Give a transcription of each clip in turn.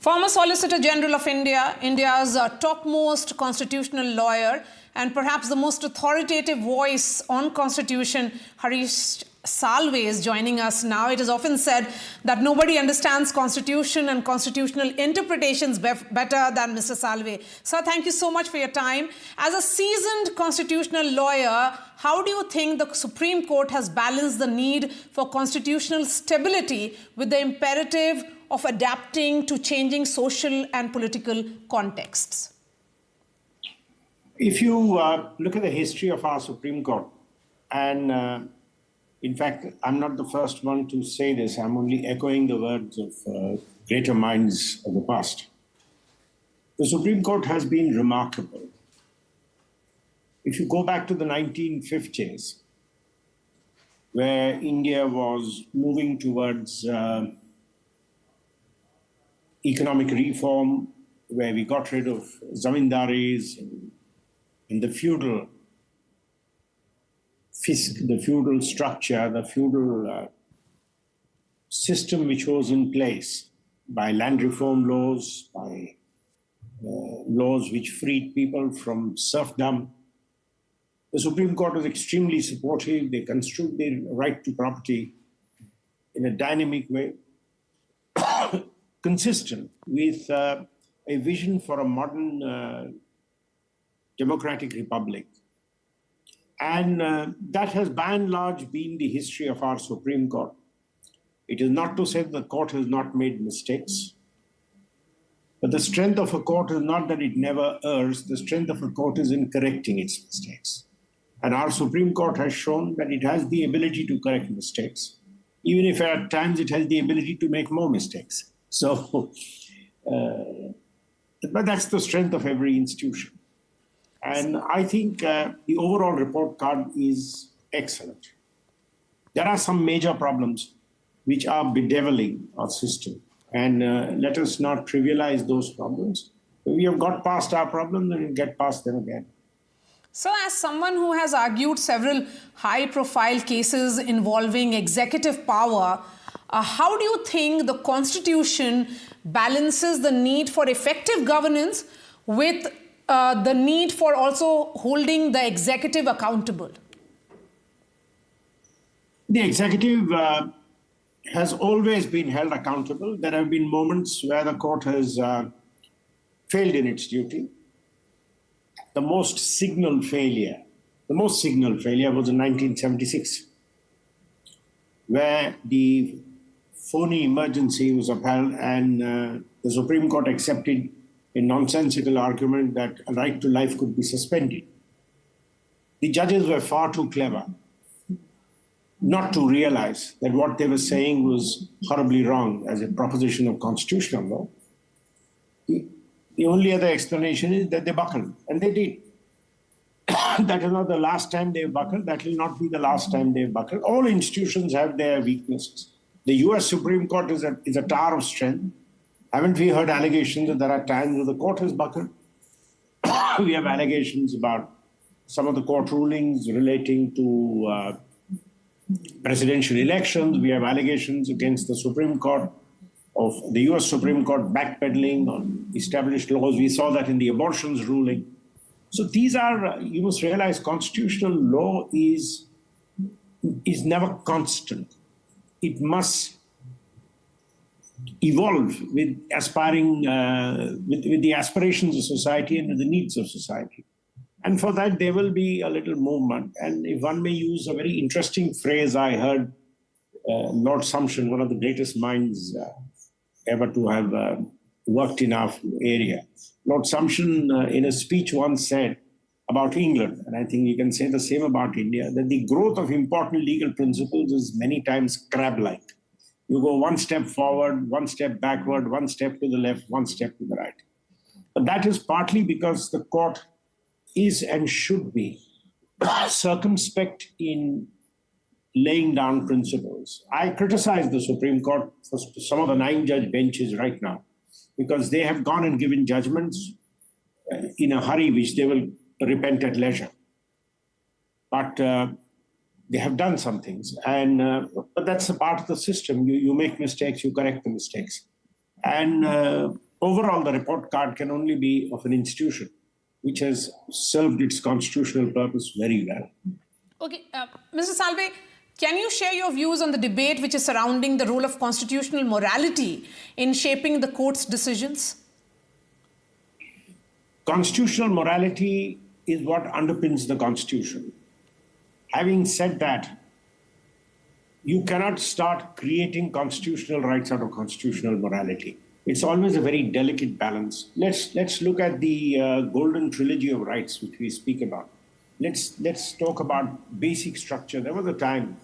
Former Solicitor General of India, India's topmost constitutional lawyer and perhaps the most authoritative voice on constitution, Harish Salve is joining us now. It is often said that nobody understands constitution and constitutional interpretations better than Mr. Salve. Sir, thank you so much for your time. As a seasoned constitutional lawyer, how do you think the Supreme Court has balanced the need for constitutional stability with the imperative of adapting to changing social and political contexts? If you look at the history of our Supreme Court, and in fact, I'm not the first one to say this, I'm only echoing the words of greater minds of the past. The Supreme Court has been remarkable. If you go back to the 1950s, where India was moving towards economic reform, where we got rid of zamindaris and the feudal structure, the feudal system which was in place by land reform laws, by laws which freed people from serfdom. The Supreme Court was extremely supportive. They construed their right to property in a dynamic way, consistent with a vision for a modern democratic republic. And that has by and large been the history of our Supreme Court. It is not to say that the court has not made mistakes, but the strength of a court is not that it never errs. The strength of a court is in correcting its mistakes. And our Supreme Court has shown that it has the ability to correct mistakes, even if at times it has the ability to make more mistakes. So, but that's the strength of every institution. And I think the overall report card is excellent. There are some major problems which are bedeviling our system. And let us not trivialize those problems. We have got past our problems and we'll get past them again. So as someone who has argued several high-profile cases involving executive power, how do you think the Constitution balances the need for effective governance with the need for also holding the executive accountable? The executive has always been held accountable. There have been moments where the court has failed in its duty. The most signal failure was in 1976, where the phony emergency was upheld and the Supreme Court accepted a nonsensical argument that a right to life could be suspended. The judges were far too clever not to realize that what they were saying was horribly wrong as a proposition of constitutional law. The only other explanation is that they buckled, and they did. That is not the last time they buckled. That will not be the last time they buckled. All institutions have their weaknesses. The US Supreme Court is a tower of strength. Haven't we heard allegations that there are times where the court has buckled? We have allegations about some of the court rulings relating to presidential elections. We have allegations against the Supreme Court of the US Supreme Court backpedaling on established laws. We saw that in the abortions ruling. So these are, you must realize, constitutional law is never constant. It must evolve with with the aspirations of society and with the needs of society. And for that, there will be a little movement. And if one may use a very interesting phrase I heard Lord Sumption, one of the greatest minds ever to have worked in our area. Lord Sumption, in a speech once said about England, and I think you can say the same about India, that the growth of important legal principles is many times crab-like. You go one step forward, one step backward, one step to the left, one step to the right. But that is partly because the court is and should be circumspect in laying down principles. I criticize the Supreme Court for some of the 9-judge benches right now, because they have gone and given judgments in a hurry, which they will repent at leisure. But they have done some things, and but that's a part of the system. You make mistakes, you correct the mistakes. And overall, the report card can only be of an institution which has served its constitutional purpose very well. Okay, Mr. Salve, can you share your views on the debate which is surrounding the role of constitutional morality in shaping the court's decisions? Constitutional morality is what underpins the Constitution. Having said that, you cannot start creating constitutional rights out of constitutional morality. It's always a very delicate balance. Let's look at the golden trilogy of rights which we speak about. Let's talk about basic structure. There was a time.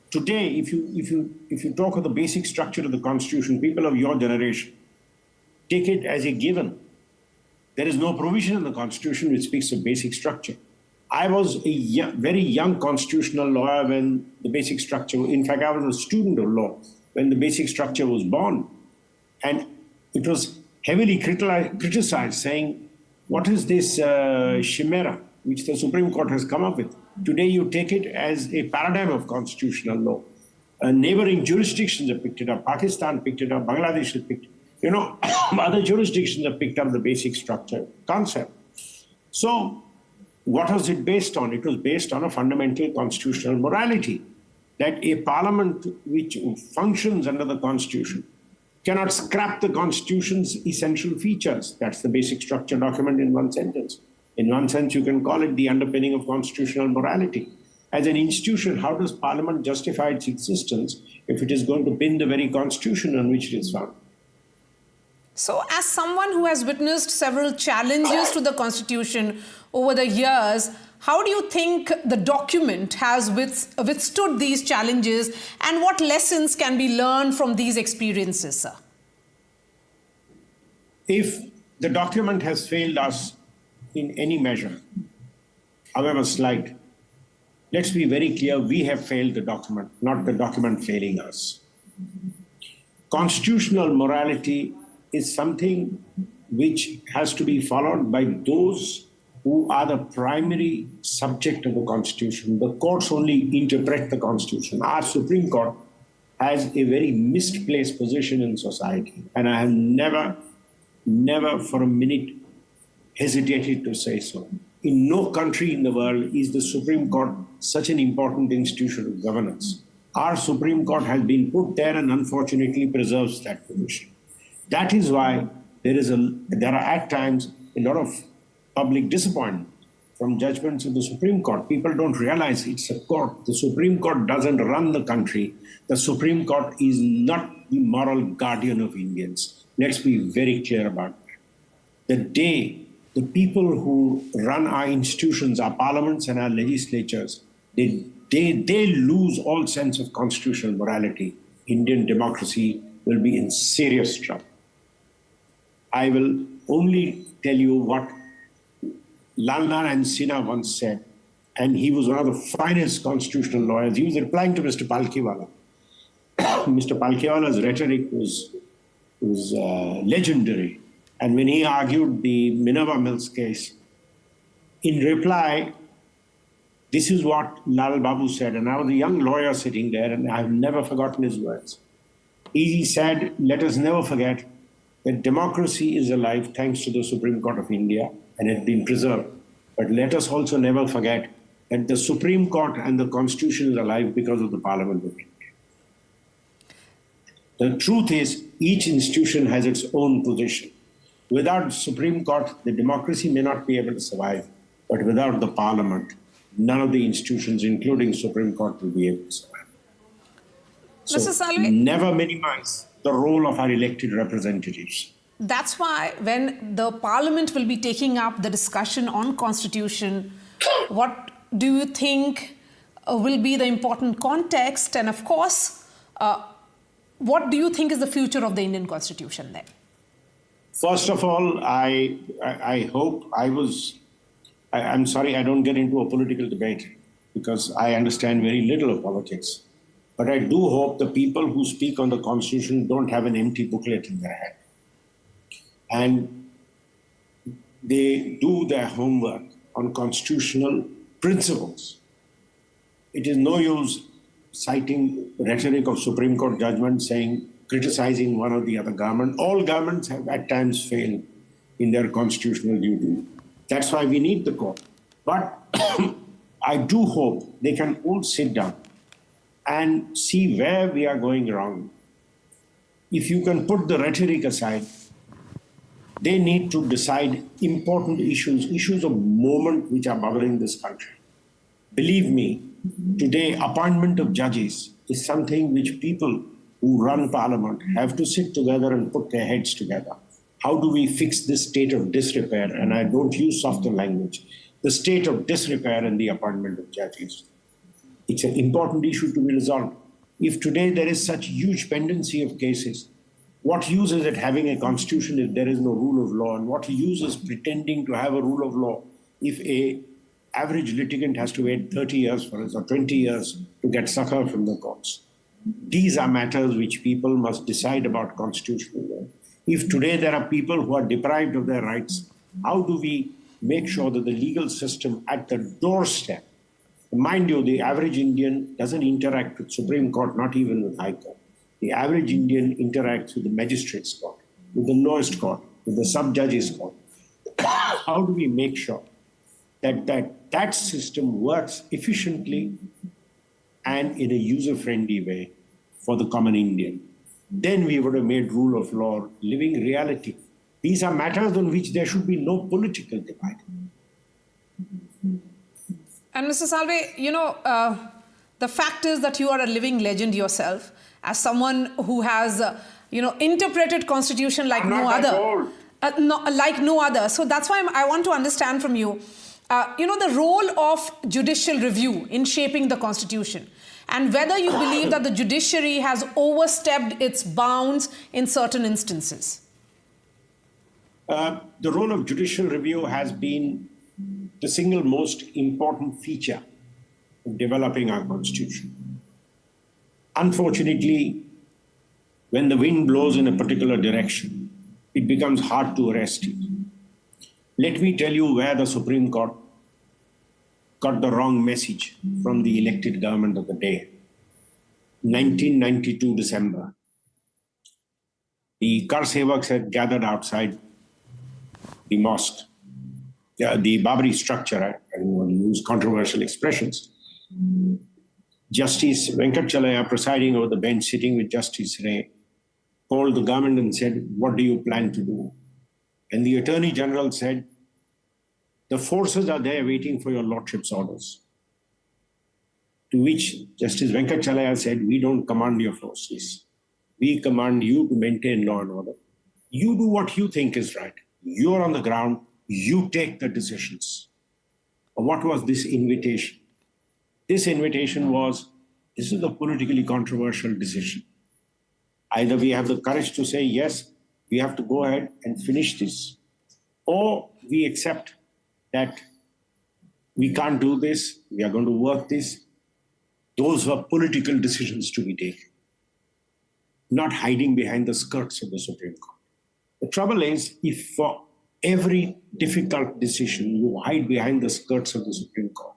Today, if you talk of the basic structure of the Constitution, people of your generation take it as a given. There is no provision in the Constitution which speaks of basic structure. I was a very young constitutional lawyer when the basic structure, in fact, I was a student of law when the basic structure was born. And it was heavily criticized, saying, what is this chimera which the Supreme Court has come up with? Today, you take it as a paradigm of constitutional law. Neighboring jurisdictions have picked it up. Pakistan picked it up. Bangladesh has picked it up. Other jurisdictions have picked up the basic structure concept. So, what was it based on? It was based on a fundamental constitutional morality that a parliament which functions under the Constitution cannot scrap the Constitution's essential features. That's the basic structure document in one sentence. In one sense, you can call it the underpinning of constitutional morality. As an institution, how does Parliament justify its existence if it is going to bend the very Constitution on which it is found? So, as someone who has witnessed several challenges to the Constitution over the years, how do you think the document has withstood these challenges, and what lessons can be learned from these experiences, sir? If the document has failed us in any measure, however slight, let's be very clear, we have failed the document, not the document failing us. Constitutional morality is something which has to be followed by those who are the primary subject of the Constitution. The courts only interpret the Constitution. Our Supreme Court has a very misplaced position in society, and I have never for a minute hesitated to say so. In no country in the world is the Supreme Court such an important institution of governance. Our Supreme Court has been put there and unfortunately preserves that position. That is why there are at times a lot of public disappointment from judgments of the Supreme Court. People don't realize it's a court. The Supreme Court doesn't run the country. The Supreme Court is not the moral guardian of Indians. Let's be very clear about that. The day the people who run our institutions, our parliaments and our legislatures, they lose all sense of constitutional morality, Indian democracy will be in serious trouble. I will only tell you what Lal Narayan Sinha once said, and he was one of the finest constitutional lawyers. He was replying to Mr. Palkhiwala. Mr. Palkhiwala's rhetoric was legendary. And when he argued the Minerva Mills case, in reply, this is what Lal Babu said. And I was a young lawyer sitting there, and I've never forgotten his words. He said, let us never forget that democracy is alive thanks to the Supreme Court of India and has been preserved. But let us also never forget that the Supreme Court and the Constitution is alive because of the Parliament of India. The truth is, each institution has its own position. Without the Supreme Court, the democracy may not be able to survive. But without the Parliament, none of the institutions, including Supreme Court, will be able to survive. So Mr. Salve, never minimize the role of our elected representatives. That's why when the Parliament will be taking up the discussion on Constitution, what do you think will be the important context? And of course, what do you think is the future of the Indian Constitution then? First of all, I hope I'm sorry, I don't get into a political debate because I understand very little of politics. But I do hope the people who speak on the Constitution don't have an empty booklet in their head. And they do their homework on constitutional principles. It is no use citing rhetoric of Supreme Court judgment saying criticizing one or the other government. All governments have at times failed in their constitutional duty. That's why we need the court. But I do hope they can all sit down and see where we are going wrong. If you can put the rhetoric aside, they need to decide important issues of moment which are bothering this country. Believe me, today appointment of judges is something which people who run parliament have to sit together and put their heads together. How do we fix this state of disrepair? And I don't use softer language. The state of disrepair in the appointment of judges. It's an important issue to be resolved. If today there is such huge pendency of cases, what use is it having a constitution if there is no rule of law? And what use is pretending to have a rule of law if a average litigant has to wait 30 years for it or 20 years to get succor from the courts? These are matters which people must decide about constitutional law. If today there are people who are deprived of their rights, how do we make sure that the legal system at the doorstep, mind you, the average Indian doesn't interact with Supreme Court, not even with High Court. The average Indian interacts with the magistrates court, with the lowest court, with the sub-judges court. How do we make sure that system works efficiently and in a user-friendly way for the common Indian? Then we would have made rule of law living reality. These are matters on which there should be no political divide. And Mr. Salve, the fact is that you are a living legend yourself, as someone who has, interpreted Constitution like no other. Like no other. So that's why I want to understand from you, the role of judicial review in shaping the Constitution, and whether you believe that the judiciary has overstepped its bounds in certain instances. The role of judicial review has been the single most important feature of developing our Constitution. Unfortunately, when the wind blows in a particular direction, it becomes hard to arrest it. Let me tell you where the Supreme Court got the wrong message from the elected government of the day. 1992 December, the Kar Sevaks had gathered outside the mosque, the Babri structure. I don't want to use controversial expressions. Justice Venkatachalaya, presiding over the bench, sitting with Justice Ray, called the government and said, "What do you plan to do?" And the Attorney General said, "The forces are there waiting for your Lordship's orders." To which Justice Venkatachalaya said, "We don't command your forces. We command you to maintain law and order. You do what you think is right. You're on the ground. You take the decisions." What was this invitation? This invitation was, this is a politically controversial decision. Either we have the courage to say, yes, we have to go ahead and finish this, or we accept that we can't do this, we are going to work this. Those were political decisions to be taken, not hiding behind the skirts of the Supreme Court. The trouble is, if for every difficult decision you hide behind the skirts of the Supreme Court,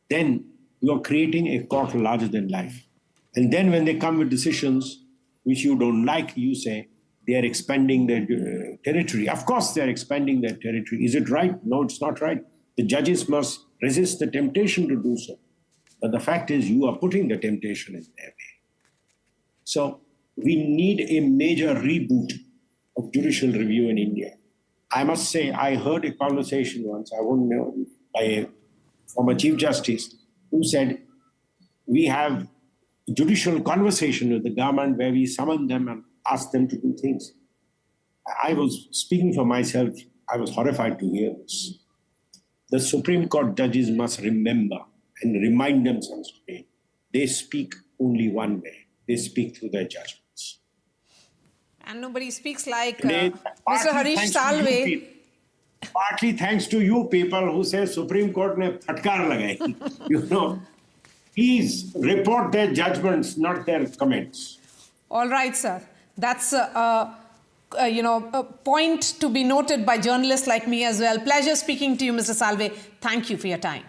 then you are creating a court larger than life. And then when they come with decisions which you don't like, you say they are expanding their territory. Of course, they are expanding their territory. Is it right? No, it's not right. The judges must resist the temptation to do so. But the fact is, you are putting the temptation in their way. So we need a major reboot of judicial review in India. I must say, I heard a conversation once, I won't know, by a former Chief Justice, who said, we have judicial conversation with the government where we summon them and ask them to do things. I was speaking for myself, I was horrified to hear this. The Supreme Court judges must remember and remind themselves today, they speak only one way. They speak through their judgments. And nobody speaks like Today, Mr. Harish Salve. Partly thanks to you people who say Supreme Court ne phatkar lagai. Please report their judgments, not their comments. All right, sir. That's a point to be noted by journalists like me as well. Pleasure speaking to you, Mr. Salve. Thank you for your time.